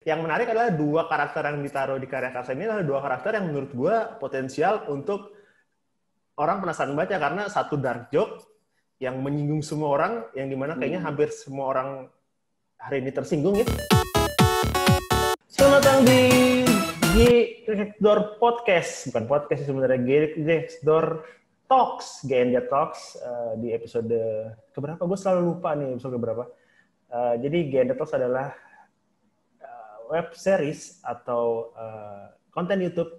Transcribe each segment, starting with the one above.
Yang menarik adalah dua karakter yang ditaruh di karya Karsa ini adalah dua karakter yang menurut gue potensial untuk orang penasaran baca, karena satu dark joke yang menyinggung semua orang, yang dimana kayaknya hampir semua orang hari ini tersinggung ya. Selamat datang di G-Door Podcast, bukan podcast sebenarnya, G-Door Talks, GND Talks, di episode keberapa? Gue selalu lupa nih episode keberapa. Jadi GND Talks adalah web series atau konten YouTube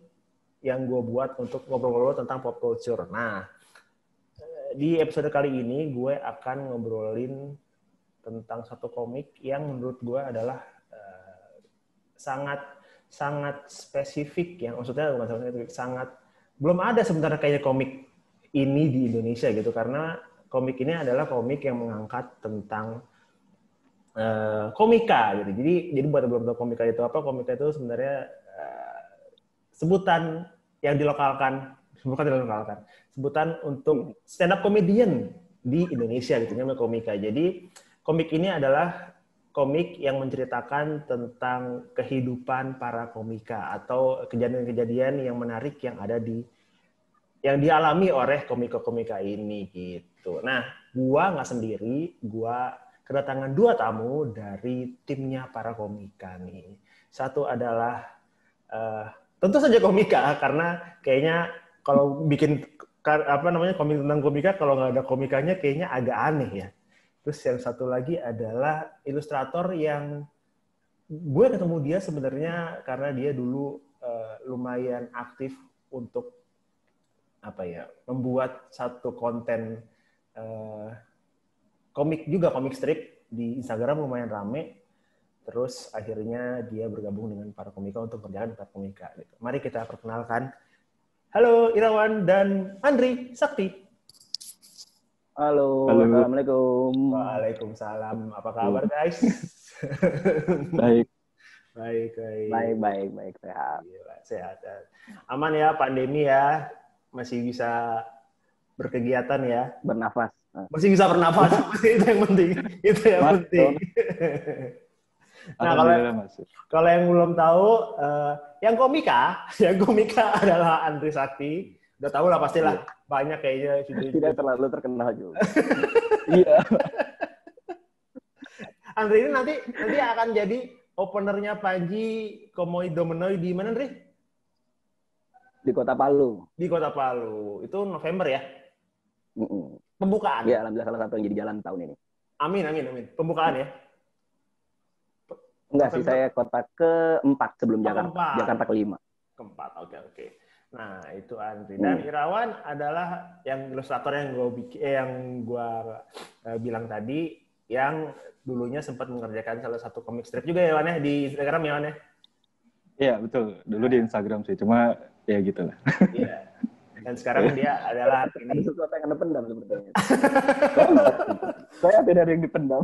yang gue buat untuk ngobrol-ngobrol tentang pop culture. Nah, di episode kali ini gue akan ngobrolin tentang satu komik yang menurut gue adalah sangat spesifik, yang maksudnya bukan sangat belum ada sebenarnya kayaknya komik ini di Indonesia gitu, karena komik ini adalah komik yang mengangkat tentang komika gitu. Jadi buat yang belum tahu komika itu apa, komika itu sebenarnya sebutan yang dilokalkan, sebutan untuk stand up comedian di Indonesia gitu, namanya komika. Jadi komik ini adalah komik yang menceritakan tentang kehidupan para komika atau kejadian-kejadian yang menarik yang dialami oleh komika-komika ini gitu. Nah, gua nggak sendiri, gua kedatangan dua tamu dari timnya para komika nih. Satu adalah tentu saja komika, karena kayaknya kalau bikin komik tentang komika, kalau nggak ada komikanya kayaknya agak aneh ya. Terus yang satu lagi adalah ilustrator yang gue ketemu dia sebenarnya karena dia dulu lumayan aktif untuk membuat satu konten komik strip di Instagram lumayan rame. Terus akhirnya dia bergabung dengan para komika untuk kerjaan para komika. Gitu. Mari kita perkenalkan. Halo Irawan dan Andri Sakti. Halo. Assalamualaikum. Waalaikumsalam. Apa kabar guys? Baik. Baik. Sehat. Gila, sehat. Aman ya, pandemi ya. Masih bisa berkegiatan ya. Bernafas. Masih bisa bernafas. Itu yang penting. Nah, kalau yang belum tahu, yang komika adalah Andri Sakti. Udah tahu lah pastilah, banyak kayaknya. Tidak terlalu terkenal juga. Iya. Andri ini nanti akan jadi openernya Panji Komoi Domenoi di mana, Andri? Di Kota Palu. Di Kota Palu. Itu November ya? Pembukaan? Iya, alhamdulillah salah satu yang jadi jalan tahun ini. Amin. Pembukaan ya? Enggak sih, saya kota ke-4 sebelum Jakarta ke-5. Ke-4, oke. Nah, itu Andri. Dan Irawan adalah yang ilustrator yang gue bilang tadi, yang dulunya sempat mengerjakan salah satu komik strip juga ya, Wan, ya, di Instagram ya, Wan, ya? Iya, betul. Dulu di Instagram sih, cuma ya gitu lah. Iya. Dan sekarang dia adalah ada sesuatu yang dipendam sepertinya. Saya beda dari yang dipendam.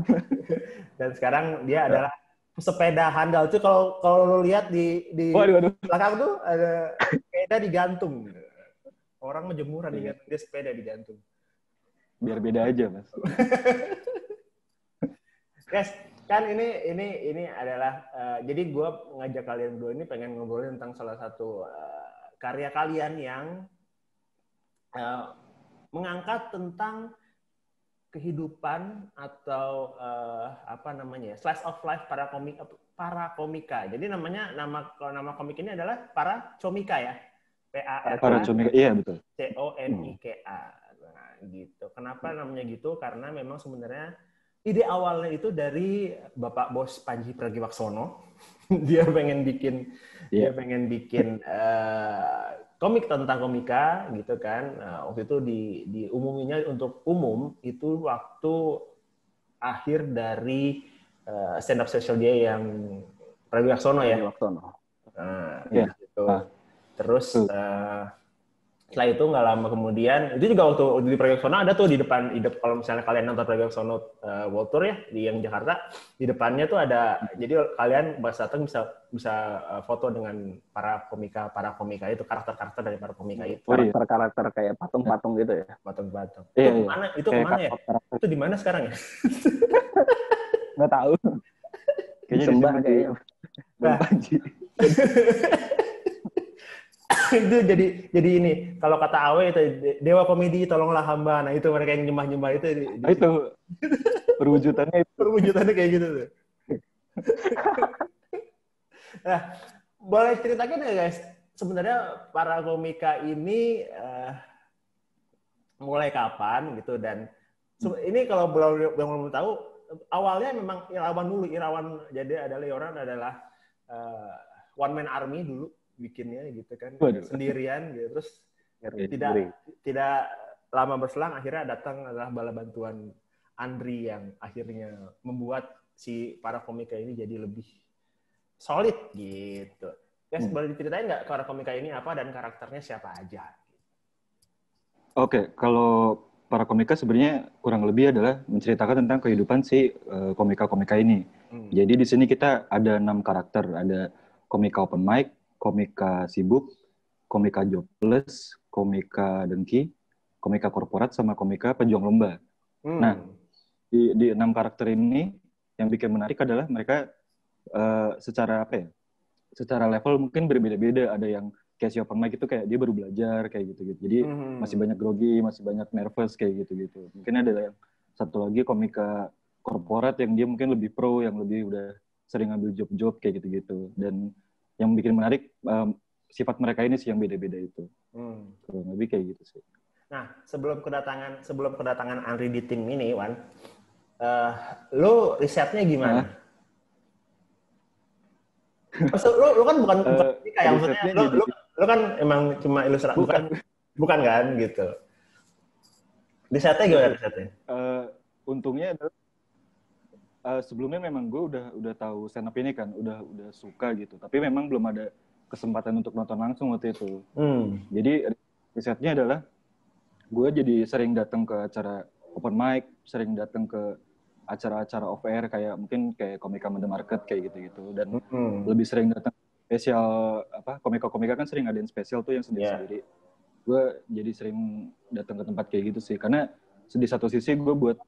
Dan sekarang dia adalah sepeda handal tuh, kalau lo lihat di belakang tuh ada sepeda digantung. Orang menjemuran digantung, dia sepeda digantung. Biar beda aja, Mas. Guys, kan ini adalah jadi gue ngajak kalian berdua ini pengen ngobrolin tentang salah satu karya kalian yang mengangkat tentang kehidupan atau slice of life para komika. Jadi nama komik ini adalah Para Comika ya. Para Comika, iya betul. COMIKA. Nah, gitu. Kenapa namanya gitu? Karena memang sebenarnya ide awalnya itu dari Bapak Bos Panji Pragiwaksono. Dia pengen bikin komik tentang komika gitu kan. Nah, waktu itu diumuminya untuk umum itu waktu akhir dari stand up special dia yang Pragiwaksono ya. Nah, gitu. Terus setelah itu nggak lama kemudian, itu juga waktu di Pragiwaksono ada tuh di depan kalau misalnya kalian nonton Pragiwaksono World Tour ya di yang Jakarta, di depannya tuh ada, jadi kalian pas datang bisa foto dengan para komika itu, karakter dari para komika itu. Karakter kayak patung-patung gitu ya. Patung-patung. Iya. Itu kemana ya? Itu di mana sekarang ya? Nggak tahu. Kayaknya disembah kayaknya. Nah, itu jadi ini kalau kata Awe itu dewa komedi tolonglah hamba. Nah itu mereka yang nyembah itu itu perwujudannya kayak gitu tuh. Nah, boleh ceritakan ya guys, sebenarnya para komika ini mulai kapan gitu, dan ini kalau belum tahu awalnya memang Irawan jadi Irawan adalah one man army dulu bikinnya gitu kan. Waduh. Sendirian gitu, terus tidak lama berselang akhirnya datang adalah bala bantuan Andri yang akhirnya membuat si para komika ini jadi lebih solid gitu. Guys, boleh diceritain nggak para komika ini apa dan karakternya siapa aja? Oke, kalau para komika sebenarnya kurang lebih adalah menceritakan tentang kehidupan si komika-komika ini. Jadi di sini kita ada 6 karakter, ada komika open mic, komika sibuk, komika jobless, komika dengki, komika korporat, sama komika pejuang lomba. Nah, di 6 karakter ini yang bikin menarik adalah mereka secara secara level mungkin berbeda-beda. Ada yang kayak si open mic itu kayak dia baru belajar kayak gitu-gitu. Jadi masih banyak grogi, masih banyak nervous kayak gitu-gitu. Mungkin ada yang satu lagi komika korporat yang dia mungkin lebih pro, yang lebih udah sering ngambil job-job kayak gitu-gitu. Dan yang bikin menarik sifat mereka ini sih yang beda-beda itu. Lebih kayak gitu sih. Nah, sebelum kedatangan Andri di tim ini, Wan, lo risetnya gimana? Maksud lu kan bukan kayak maksudnya lu kan emang cuma ilustrasi bukan kan gitu. Risetnya gimana risetnya? Untungnya adalah sebelumnya memang gue udah tahu stand up ini kan, udah suka gitu. Tapi memang belum ada kesempatan untuk nonton langsung waktu itu. Jadi risetnya adalah gue jadi sering datang ke acara open mic, sering datang ke acara-acara off air kayak mungkin kayak Komika on the Market kayak gitu-gitu, dan lebih sering datang spesial komika-komika kan sering ngadain spesial tuh yang sendiri-sendiri. Gue jadi sering datang ke tempat kayak gitu sih, karena di satu sisi gue buat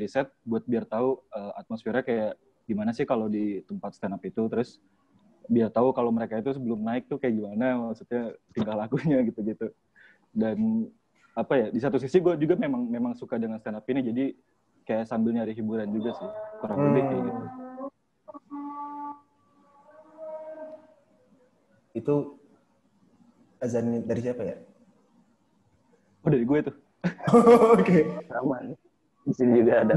riset, buat biar tahu atmosfernya kayak gimana sih kalau di tempat stand up itu, terus biar tahu kalau mereka itu sebelum naik tuh kayak gimana, maksudnya tingkah lakunya gitu-gitu. Dan di satu sisi gue juga memang suka dengan stand up ini, jadi kayak sambil nyari hiburan juga sih, kurang lebih kayak gitu. Itu azan dari siapa ya? Oh, dari gue tuh. Oke. Sama. Di sini juga ada.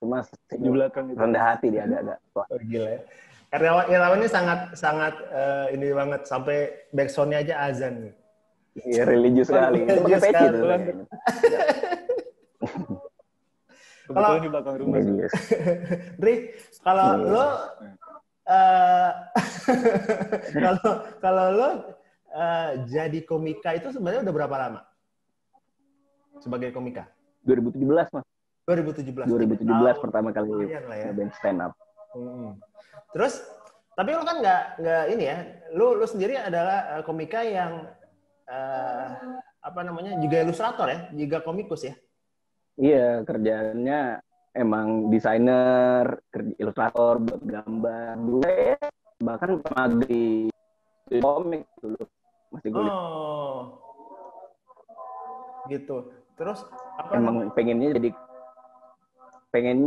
Cuma di belakang itu. Rendah hati dia ada. Oh, gila ya. Irawan ini sangat ini banget, sampai backsound-nya aja azan. Iya, religius sekali. Itu pakai peci tuh. Kebetulan di belakang rumah. Dri, kalau lo kalau lo jadi komika itu sebenarnya udah berapa lama? Sebagai komika? 2017, Mas. 2017 pertama kali nge-band stand up. Terus, tapi lo kan nggak ini ya, lo sendiri adalah komika yang juga ilustrator ya, juga komikus ya? Iya, kerjaannya emang desainer, ilustrator, buat gambar. Gue bahkan pernah di komik dulu. Masih gue. Oh, gitu. Terus emang pengennya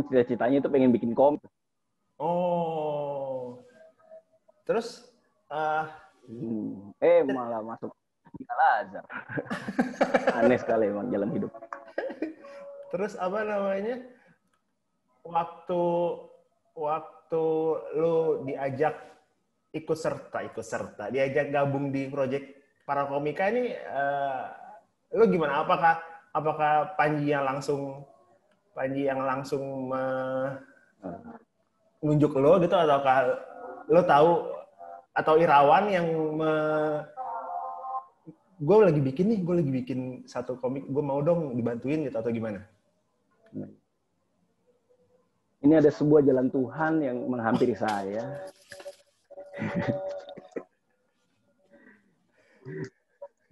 cita-citanya itu pengen bikin komik. Oh, terus malah masuk di Al-Azhar. Aneh sekali emang jalan hidup. Terus waktu lu diajak ikut serta, diajak gabung di proyek para komika ini, lu gimana? Apakah Panji yang langsung menunjuk lo gitu, ataukah lo tahu, atau Irawan yang gue lagi bikin satu komik, gue mau dong dibantuin gitu, atau gimana? Ini ada sebuah jalan Tuhan yang menghampiri saya.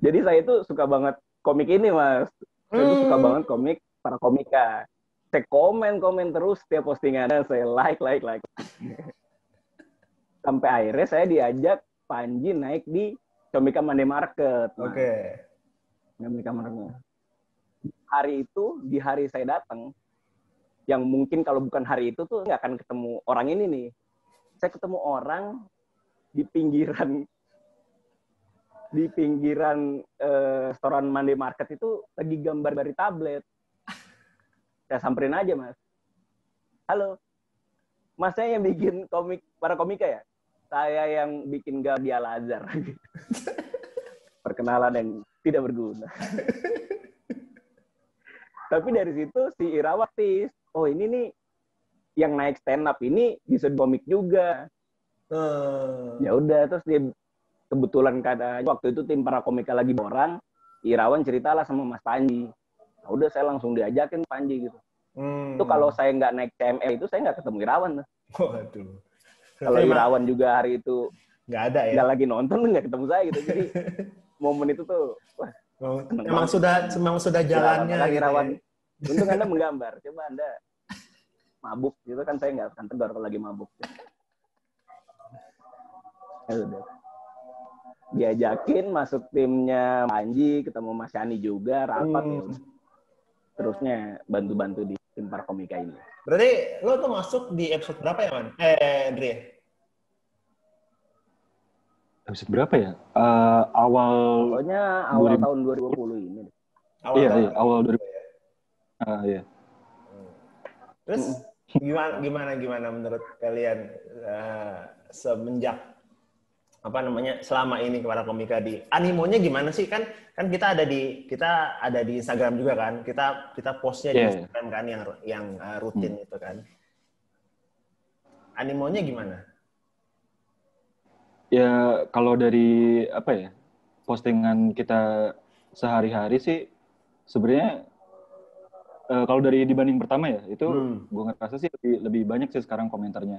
Jadi saya itu suka banget komik ini, Mas. Saya itu suka banget komik para komika. Saya komen terus setiap postingannya, saya like. Sampai akhirnya saya diajak Panji naik di Comika Monday Market. Oke. Comika Market. Hari itu, di hari saya datang, yang mungkin kalau bukan hari itu tuh nggak akan ketemu orang ini nih. Saya ketemu orang di pinggiran restoran Monday Market itu lagi gambar dari tablet. Saya samperin aja, Mas. Halo, Mas, saya yang bikin para komika ya? Saya yang bikin gambar di Al-Azhar. Perkenalan yang tidak berguna. Tapi dari situ si Irawan tis, oh ini nih yang naik stand up ini bisa komik juga. Ya udah, terus dia kebetulan waktu itu tim para komika lagi borang, Irawan ceritalah sama Mas Panji. Nah, udah saya langsung diajakin Panji gitu. Itu kalau saya nggak naik CML itu saya nggak ketemu Irawan. Waduh. Kalau Irawan juga hari itu nggak ada ya? Nggak lagi nonton, nggak ketemu saya gitu. Jadi momen itu tuh, wah, memang sudah jalannya. Gitu, Irawan. Ya. Untung Anda menggambar. Coba Anda mabuk gitu kan, saya nggak akan tegar kalau lagi mabuk. Ya udah. Diajakin masuk timnya Panji, ketemu Mas Yani juga, rapat ya udah. Terusnya bantu-bantu di tim para komika ini. Berarti lo tuh masuk di episode berapa ya, Man? Dre? Episode berapa ya? Pokoknya awal tahun 2020 ini. Awal 2020. Iya. Terus gimana menurut kalian semenjak selama ini para komika di animonya gimana sih, kan kita ada di Instagram juga kan, kita postnya di Instagram kan yang rutin itu kan. Animonya gimana? Ya kalau dari postingan kita sehari-hari sih sebenarnya kalau dari dibanding pertama ya itu gue ngerasa sih lebih banyak sih sekarang komentarnya.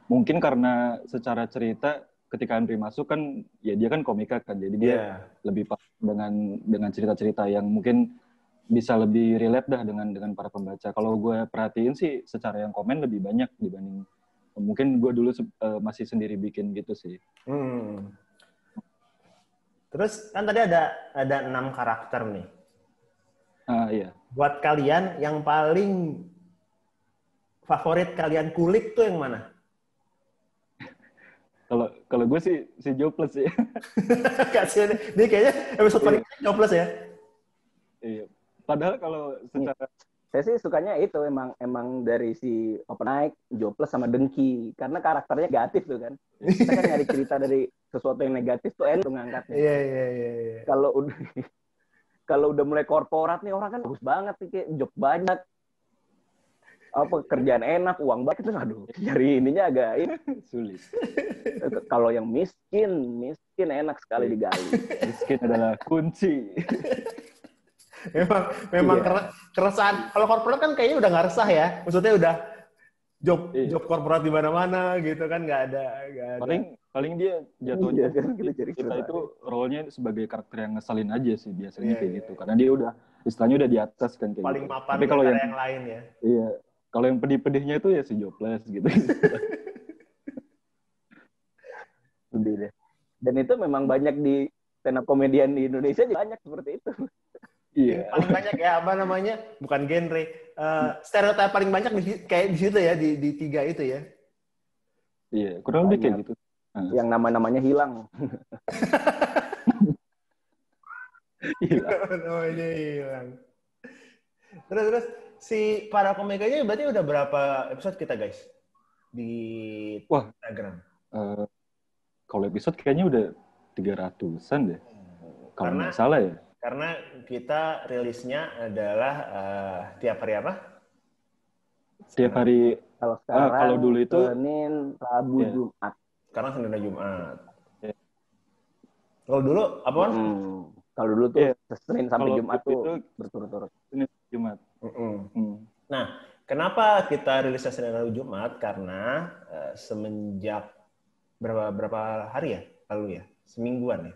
Mungkin karena secara cerita ketika Andri masuk kan ya dia kan komika kan, jadi dia lebih paham dengan cerita-cerita yang mungkin bisa lebih relate dah dengan para pembaca. Kalau gue perhatiin sih secara yang komen lebih banyak dibanding mungkin gue dulu masih sendiri bikin gitu sih. Terus kan tadi ada 6 karakter nih. Iya. Buat kalian yang paling favorit kalian kulik tuh yang mana? Kalau gue sih si Jopless sih. Kasian, dia kayaknya episode paling Jopless ya. Iya. Padahal kalau secara saya sih sukanya itu emang dari si Open Mic, Jopless sama Dengki, karena karakternya negatif tuh kan. Kita kan nyari cerita dari sesuatu yang negatif tuh enak ngangkatnya. Iya. Kalau udah mulai korporat nih orang kan bagus banget nih, kayak job banyak. Kerjaan enak, uang banyak, aduh, cari ininya agak sulit. Kalau yang miskin enak sekali digali. Miskin adalah kunci. memang keresahan. Kalau korporat kan kayaknya udah nggak resah ya. Maksudnya udah job korporat di mana-mana gitu kan, nggak ada. Paling dia jatuhnya kita itu role-nya sebagai karakter yang ngeselin aja sih biasanya kayak gitu. Karena dia udah istilahnya udah di atas kan kayak paling gitu. mapan. Tapi kalau yang lain ya. Iya. Kalau yang pedih-pedihnya itu ya si Jopless gitu. Sedih deh. Dan itu memang banyak di stand up komedian di Indonesia banyak seperti itu. Iya. Paling banyak ya bukan genre. Stereotip paling banyak kayak di situ ya, di 3 itu ya. Iya, kurang lebih kayak gitu. Yang nama-namanya hilang. Namanya hilang. Terus si para komikanya berarti udah berapa episode kita guys di Instagram? Kalau episode kayaknya udah 300-an deh. Kalau nggak salah ya. Karena kita rilisnya adalah tiap hari apa? Tiap hari. Kalau dulu itu Senin, Rabu, Jumat. Sekarang Senin dan Jumat. Kalau dulu apa? Kalau dulu tuh Senin sampai Jumat tuh berturut-turut. Senin Jumat. Nah, kenapa kita rilisnya Senin dan Jumat? Karena semenjak berapa hari ya lalu ya? Semingguan ya?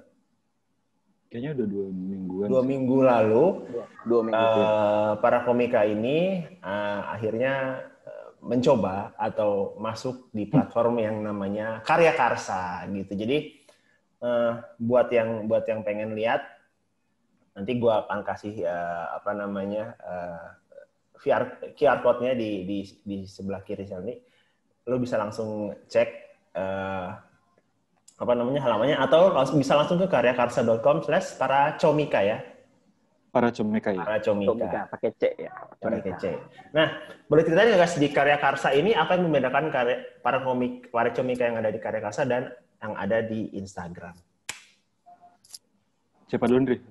Kayaknya udah 2 mingguan. 2 minggu lalu, 2 minggu. Para komika ini akhirnya mencoba atau masuk di platform yang namanya Karya Karsa gitu. Jadi buat yang pengen lihat, nanti gue akan kasih QR code-nya di sebelah kiri sini. Lo bisa langsung cek halamannya, atau bisa langsung ke karyakarsa.com/paracomika ya. Paracomika ya. Paracomika. Pakai C ya. Pakai C. Nah, boleh ceritain nggak guys, di Karya Karsa ini apa yang membedakan Paracomika yang ada di Karya Karsa dan yang ada di Instagram? Siapa dulu, Ndri?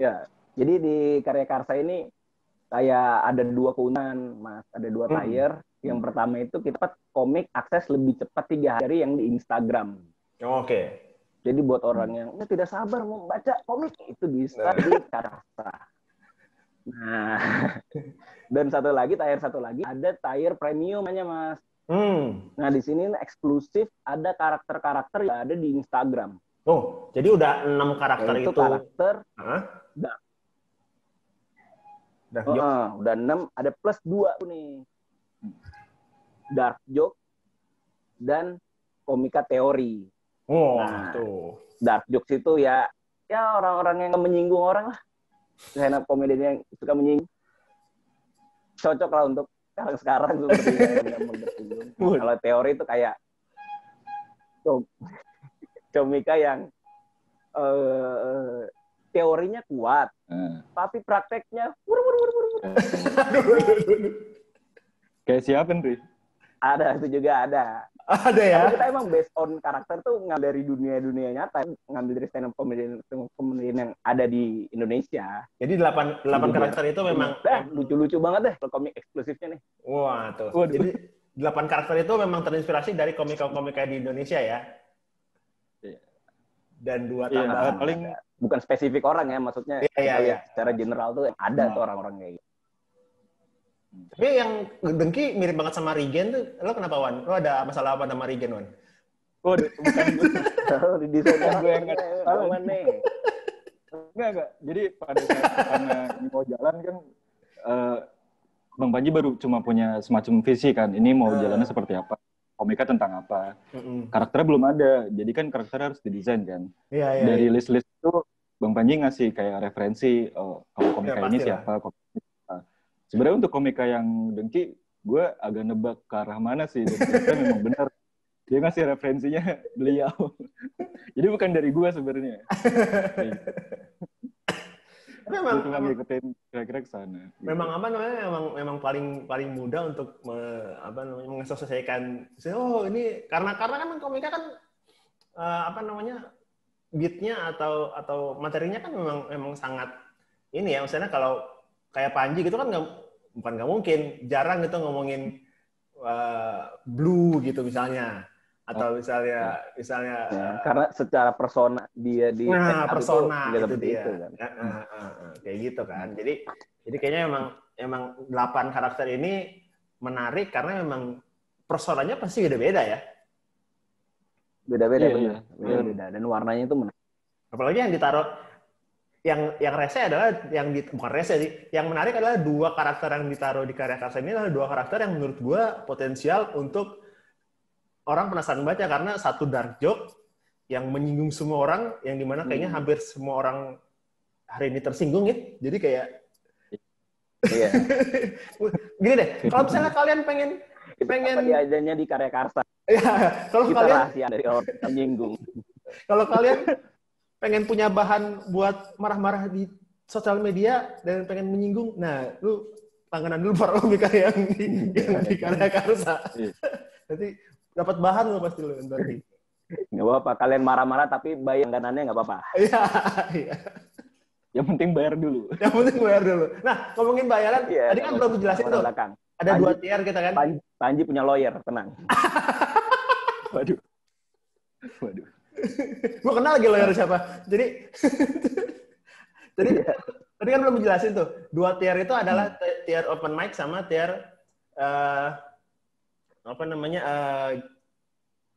Ya, jadi di Karya Karsa ini kayak ada 2 keuntungan, Mas. Ada 2 tier. Yang pertama itu kita dapat komik akses lebih cepat 3 hari yang di Instagram. Oke. Jadi buat orang yang tidak sabar mau baca komik, itu bisa di Karsa. Nah, dan tier satu lagi ada tier premium namanya, Mas. Nah, di sini eksklusif ada karakter-karakter yang ada di Instagram. Oh, jadi udah 6 karakter itu. Karakter. Udah 6, ada plus 2 nih. Dark joke dan komika teori. Tuh. Dark jokes itu ya orang-orang yang menyinggung orang lah. Stand up comedian yang suka menyinggung. Cocok lah untuk sekarang seperti yang tersinggung. Kalau teori itu kayak komika yang teorinya kuat, tapi prakteknya Kayak siapa, Ndri? Ada, itu juga ada. Ada ya? Tapi kita emang based on karakter tuh ngambil dari dunia nyata, ngambil dari stand up comedian yang ada di Indonesia. Jadi 8 karakter itu memang lucu-lucu banget deh kalau komik eksklusifnya nih. Wah, tuh. Jadi 8 karakter itu memang terinspirasi dari komika-komika di Indonesia ya. Dan 2 tambahan. Paling bukan spesifik orang ya, maksudnya secara general tuh ada tuh orang-orang kayak gitu. Tapi yang Dengki mirip banget sama Regen tuh, lo kenapa, Wan? Lo ada masalah apa sama Regen, Wan? bukan di desain gue yang mana nih? Enggak. Jadi pada saat karena mau jalan kan, Bang Panji baru cuma punya semacam visi kan, ini mau jalannya seperti apa, komika tentang apa, karakternya belum ada, jadi kan karakter harus didesain kan. Dari list-list itu Bang Panji ngasih kayak referensi, kalau komika ini siapa, sebenarnya untuk komika yang Dengki, gue agak nebak ke arah mana sih, dan ternyata memang benar. Dia ngasih referensinya beliau. Jadi bukan dari gue sebenarnya. Memang cuma ngikutin kira-kira ke sana. Memang memang paling mudah untuk mengasosiasikan. Ini karena kan komika kan beat-nya atau materinya kan memang sangat ini ya, misalnya kalau kayak Panji gitu kan bukan nggak mungkin, jarang gitu ngomongin blue gitu misalnya, atau misalnya karena secara persona dia di persona itu dia kan. Kayak gitu kan. Jadi kayaknya emang 8 karakter ini menarik karena memang personanya pasti beda-beda ya. Beda-beda. Dan warnanya itu menarik. Apalagi yang ditaruh yang rese adalah bukan rese sih. Yang menarik adalah 2 karakter yang ditaruh di Karya Karsa ini adalah 2 karakter yang menurut gue potensial untuk orang penasaran baca, karena satu dark joke yang menyinggung semua orang, yang dimana kayaknya hampir semua orang hari ini tersinggung ya. Jadi kayak gini deh, kalau misalnya kalian pengen apa adanya di Karya Karsa. Ya, kalau kalian rahasia dari orang menyinggung. Kalau kalian pengen punya bahan buat marah-marah di sosial media dan pengen menyinggung, nah lu langganan dulu para komika yang di Karya Karsa. Nanti dapat bahan lu pasti lu nanti. Nggak apa-apa, kalian marah-marah tapi bayar langganannya nggak apa-apa. Iya. Yang penting bayar dulu. Nah, ngomongin bayaran, tadi kan belum dijelasin tuh. Ada Panji, 2 tier kita kan. Panji punya lawyer, tenang. Waduh. Gue kenal lagi lawyer siapa. Jadi tadi kan belum dijelasin tuh. 2 tier itu adalah tier open mic sama tier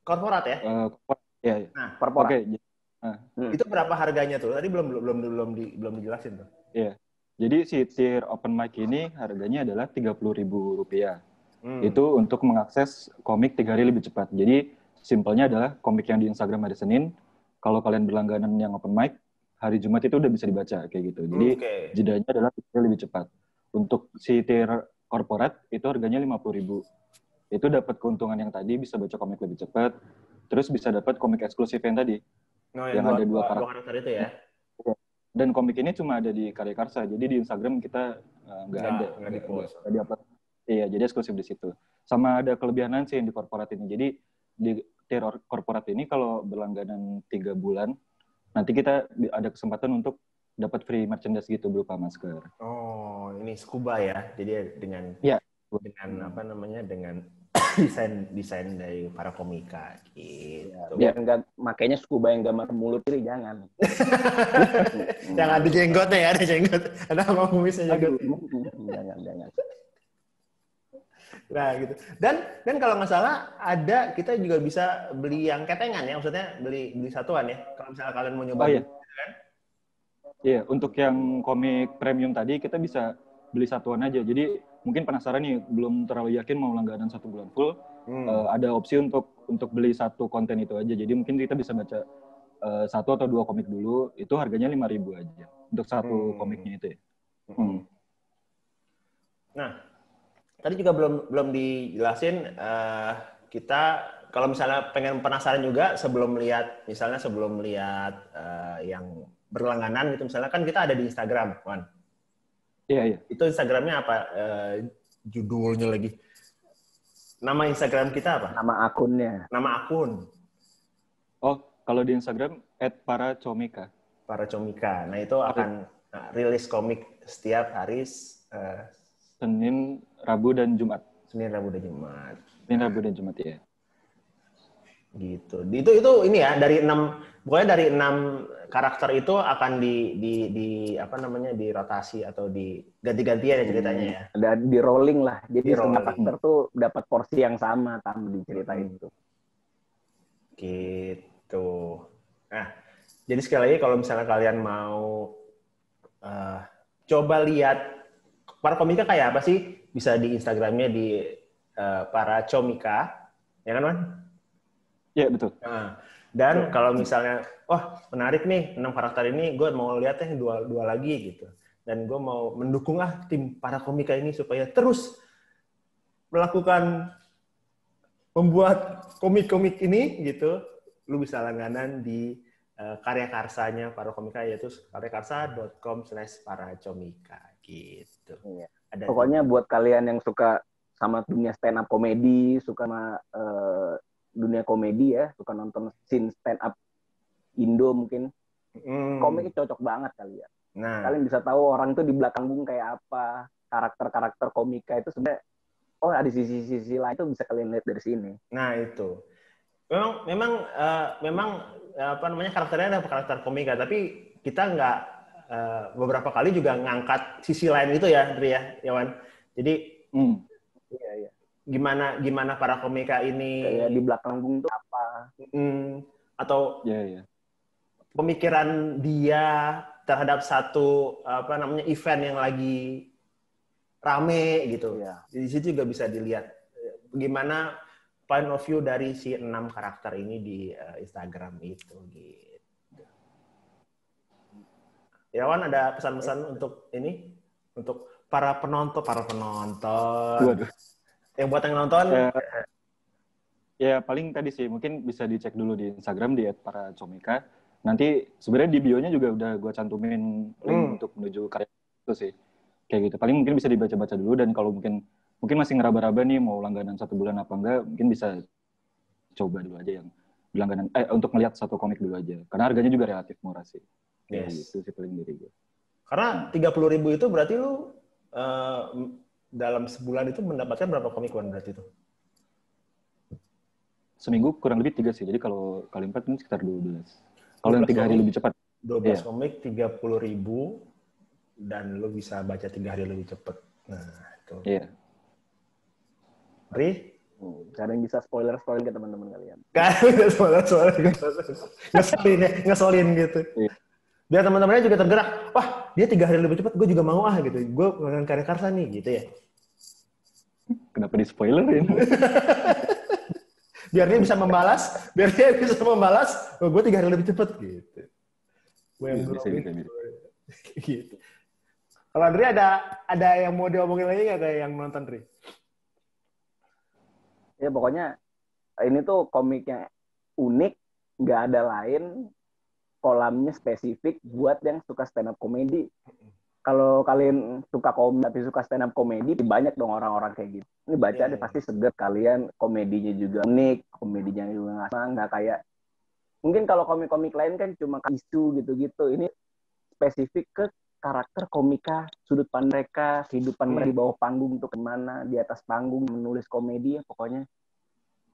korporat ya. Nah, korporat. Okay. Itu berapa harganya tuh? Tadi belum dijelasin tuh. Iya. Jadi si tier open mic ini harganya adalah Rp30.000. Itu untuk mengakses komik 3 hari lebih cepat. Jadi simpelnya adalah komik yang di Instagram hari Senin, kalau kalian berlangganan yang open mic, hari Jumat itu udah bisa dibaca kayak gitu. Jadi jedanya adalah 3 hari lebih cepat. Untuk si tier corporate itu harganya Rp50.000. Itu dapat keuntungan yang tadi, bisa baca komik lebih cepat, terus bisa dapat komik eksklusif yang tadi. Yang ada dua karakter itu ya. Dan komik ini cuma ada di Karya Karsa, jadi di Instagram kita nggak ada, nggak di-upload. Iya, jadi eksklusif di situ. Sama ada kelebihan lain sih yang di korporat ini. Jadi di tier korporat ini kalau berlangganan 3 bulan, nanti kita ada kesempatan untuk dapat free merchandise gitu berupa masker. Oh, ini scuba ya. Jadi dengan apa namanya, dengan desain dari para komika gitu. Biar enggak makainya scuba yang gambar mulut ini jangan. Yang ada jenggotnya ya, ada jenggot. Ada sama kumisnya jenggot. Jangan. Nah, gitu. Dan kalau nggak salah ada, kita juga bisa beli yang ketengan ya, maksudnya beli satuan ya. Kalau misalnya kalian mau nyoba gitu kan. Iya, untuk yang komik premium tadi kita bisa beli satuan aja. Jadi mungkin penasaran nih, belum terlalu yakin mau langganan 1 bulan full, ada opsi untuk beli satu konten itu aja. Jadi mungkin kita bisa baca 1 atau 2 komik dulu, itu harganya Rp5.000 aja untuk satu komiknya itu ya. Nah, tadi juga belum dijelasin, kita kalau misalnya pengen penasaran juga sebelum lihat yang berlangganan gitu, misalnya kan kita ada di Instagram, Wan. Iya. Itu Instagramnya apa? Judulnya lagi. Nama Instagram kita apa? Nama akunnya. Nama akun. Oh, kalau di Instagram @paracomika. Paracomika. Nah, itu akan rilis komik setiap hari Senin, Rabu, dan Jumat. Senin, Rabu, dan Jumat. Ya. Gitu. Itu ini ya, dari 6 karakter itu akan di apa namanya, dirotasi atau diganti-gantian ya ceritanya ya. Ada di rolling lah. Jadi semua karakter tuh dapat porsi yang sama di cerita itu. Gitu. Nah, jadi sekali lagi kalau misalnya kalian mau coba lihat para komika kayak apa sih, bisa di Instagramnya di Paracomika, ya kan, Man? Iya, betul. Nah, dan kalau misalnya, wah menarik nih 6 karakter ini, gue mau lihatnya dua lagi gitu. Dan gue mau mendukung tim para komika ini supaya terus membuat komik-komik ini gitu. Lu bisa langganan di karya karsanya para komika, yaitu karyakarsa.com/paracomika gitu. Iya. Pokoknya buat kalian yang suka sama dunia stand up komedi, suka sama dunia komedi ya, suka nonton scene stand up Indo mungkin, komik cocok banget kali ya. Nah, kalian bisa tahu orang itu di belakang panggung kayak apa, karakter komika itu sebenarnya, ada sisi-sisi lain itu bisa kalian lihat dari sini. Nah itu, memang apa namanya, karakternya ada karakter komika, tapi kita nggak beberapa kali juga ngangkat sisi lain itu ya, Dri ya, Yawan. Jadi iya. Gimana para komika ini kayak di belakang panggung itu apa, atau pemikiran dia terhadap satu event yang lagi rame gitu. Di situ juga bisa dilihat bagaimana point of view dari si 6 karakter ini di Instagram itu gitu. Irawan, ada pesan-pesan untuk para penonton. Waduh. Yang buat yang nonton, ya paling tadi sih mungkin bisa dicek dulu di Instagram di @paracomika. Nanti sebenarnya di bio-nya juga udah gue cantumin link untuk menuju karya itu sih. Kayak gitu. Paling mungkin bisa dibaca-baca dulu, dan kalau mungkin masih ngeraba-raba nih mau langganan 1 bulan apa enggak, mungkin bisa coba dulu aja yang berlangganan untuk melihat satu komik dulu aja. Karena harganya juga relatif murah sih. Gitu sih paling dari gue. Karena 30.000 itu berarti lu dalam sebulan itu mendapatkan berapa komik, Wan, berarti itu? Seminggu kurang lebih 3 sih. Jadi kalau kali 4 ini sekitar 12. Kalau yang 3 hari lebih cepat. 12 komik 30.000 dan lu bisa baca 3 hari lebih cepat. Nah, itu. Iya. Ri? Cara yang bisa spoiler ke teman-teman kalian. Kan spoiler. Ngeselin gitu. Biar teman-temannya juga tergerak. Wah, dia 3 hari lebih cepat, gue juga mau gitu. Gue pengen Karya Karsa nih, gitu ya. Kenapa di spoilerin? biar dia bisa membalas, oh, gue 3 hari lebih cepat gitu. Bisa. Gitu. Kalau Andri ada yang mau diomongin lagi nggak kayak yang nonton, Dri? Ya pokoknya ini tuh komiknya unik, nggak ada lain, kolamnya spesifik buat yang suka stand up komedi. Kalau kalian suka komedi tapi suka stand up komedi, banyak dong orang-orang kayak gitu. Ini baca deh pasti seger kalian, komedinya juga unik, komedinya juga nggak kayak mungkin kalau komik-komik lain kan cuma isu gitu-gitu. Ini spesifik ke karakter komika, sudut pandang mereka, kehidupan mereka di bawah panggung tuh kemana, di atas panggung menulis komedi ya pokoknya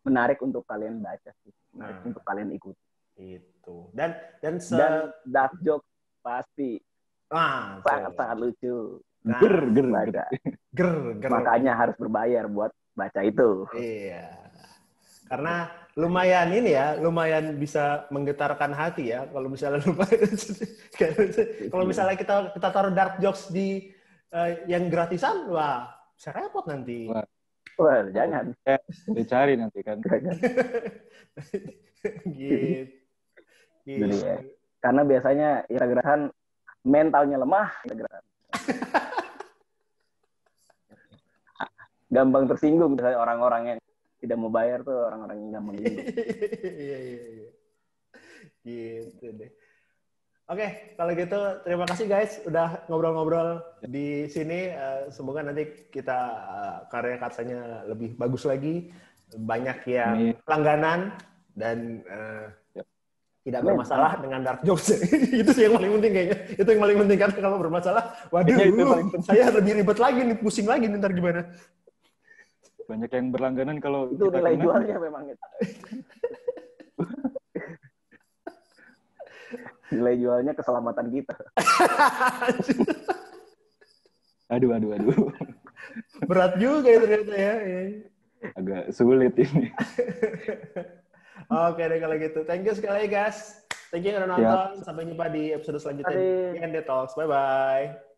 menarik untuk kalian baca sih, menarik untuk kalian ikuti. Itu dan dark joke pasti sangat lucu. Nah, ger. Makanya harus berbayar buat baca itu. Iya. Karena lumayan bisa menggetarkan hati ya. Kalau misalnya kita taruh dark jokes di yang gratisan, wah bisa repot nanti. Wah, jangan. Dicari nanti kan. Gitu. Jadi ya. Karena biasanya Instagram mentalnya lemah. Gampang tersinggung misalnya orang-orang yang tidak mau bayar tuh orang-orang yang gampang tersinggung. Iya. Gitu deh. Oke, kalau gitu terima kasih guys udah ngobrol-ngobrol di sini. Semoga nanti kita karya karsanya lebih bagus lagi, banyak yang langganan dan tidak bermasalah dengan dark jokes. Itu sih yang paling penting kayaknya. Itu yang paling penting karena kalau bermasalah, waduh, saya lebih ribet lagi nih, pusing lagi nih ntar gimana. Banyak yang berlangganan kalau itu nilai jualnya memang itu. Nilai jualnya keselamatan kita. Aduh. Berat juga ya ternyata ya. Agak sulit ini. Oke deh kalau gitu. Thank you sekali lagi guys. Thank you yang udah nonton. Sampai jumpa di episode selanjutnya di ND Talks. Bye-bye.